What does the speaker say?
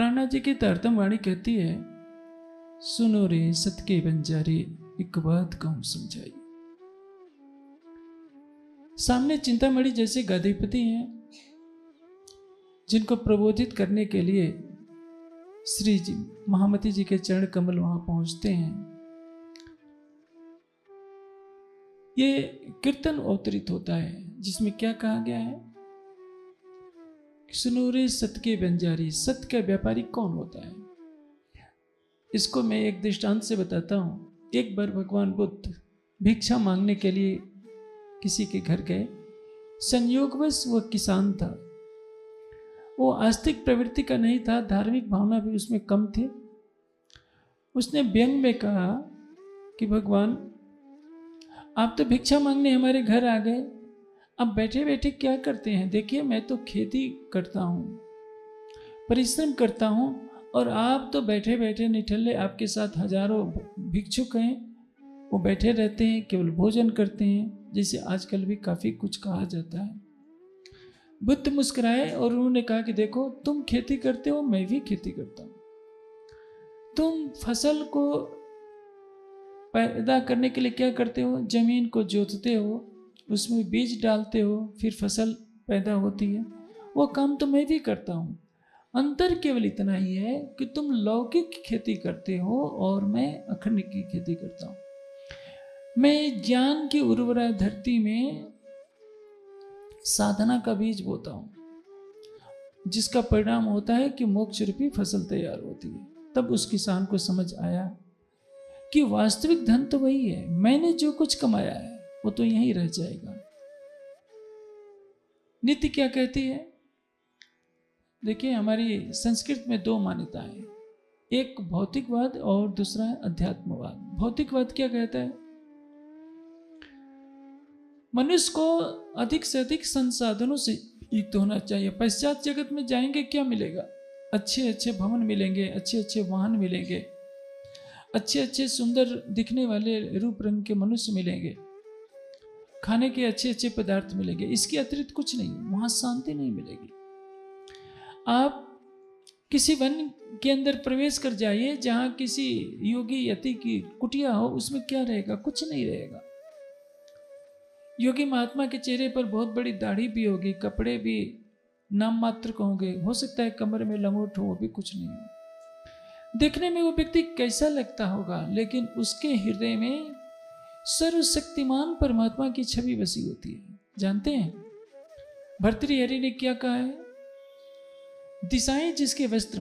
प्राणनाथ जी की तारतम वाणी कहती है, सुनो रे सत के बंजारे एक बात कहूं समझाई। सामने चिंतामणि जैसे गादीपति हैं जिनको प्रबोधित करने के लिए श्री जी महामती जी के चरण कमल वहां पहुंचते हैं। ये कीर्तन अवतरित होता है जिसमें क्या कहा गया है, सुनो रे सत के बंजारी। सत का व्यापारी कौन होता है, इसको मैं एक दृष्टांत से बताता हूं। एक बार भगवान बुद्ध भिक्षा मांगने के लिए किसी के घर गए। संयोगवश वह किसान था, वो आस्तिक प्रवृत्ति का नहीं था, धार्मिक भावना भी उसमें कम थी। उसने व्यंग में कहा कि भगवान आप तो भिक्षा मांगने हमारे घर आ गए, अब बैठे बैठे क्या करते हैं? देखिए मैं तो खेती करता हूँ, परिश्रम करता हूँ, और आप तो बैठे बैठे निठल्ले, आपके साथ हजारों भिक्षुक हैं, वो बैठे रहते हैं, केवल भोजन करते हैं, जैसे आजकल भी काफ़ी कुछ कहा जाता है। बुद्ध मुस्कुराए और उन्होंने कहा कि देखो तुम खेती करते हो, मैं भी खेती करता हूँ। तुम फसल को पैदा करने के लिए क्या करते हो, जमीन को जोतते हो, उसमें बीज डालते हो, फिर फसल पैदा होती है। वो काम तो मैं भी करता हूँ। अंतर केवल इतना ही है कि तुम लौकिक खेती करते हो और मैं अखंड की खेती करता हूँ। मैं ज्ञान की उर्वरा धरती में साधना का बीज बोता हूँ, जिसका परिणाम होता है कि मोक्ष रूपी फसल तैयार होती है। तब उस किसान को समझ आया कि वास्तविक धन तो वही है, मैंने जो कुछ कमाया है वो तो यहीं रह जाएगा। नीति क्या कहती है, देखिए हमारी संस्कृत में दो मान्यताएं, एक भौतिकवाद और दूसरा है अध्यात्मवाद। भौतिकवाद क्या कहता है, मनुष्य को अधिक से अधिक संसाधनों से युक्त होना चाहिए। पश्चात जगत में जाएंगे क्या मिलेगा, अच्छे अच्छे भवन मिलेंगे, अच्छे अच्छे वाहन मिलेंगे, अच्छे अच्छे सुंदर दिखने वाले रूप रंग के मनुष्य मिलेंगे, खाने के अच्छे अच्छे पदार्थ मिलेंगे, इसके अतिरिक्त कुछ नहीं। वहां शांति नहीं मिलेगी। आप किसी वन के अंदर प्रवेश कर जाइए जहां किसी योगी यति की कुटिया हो, उसमें क्या रहेगा, कुछ नहीं रहेगा। योगी महात्मा के चेहरे पर बहुत बड़ी दाढ़ी भी होगी, कपड़े भी नाम मात्र के होंगे, हो सकता है कमर में लंगोट हो, वो भी कुछ नहीं हो। देखने में वो व्यक्ति कैसा लगता होगा, लेकिन उसके हृदय में सर्वशक्तिमान परमात्मा की छवि बसी होती है। जानते हैं भर्तृहरि ने क्या कहा है, दिशाएं जिसके वस्त्र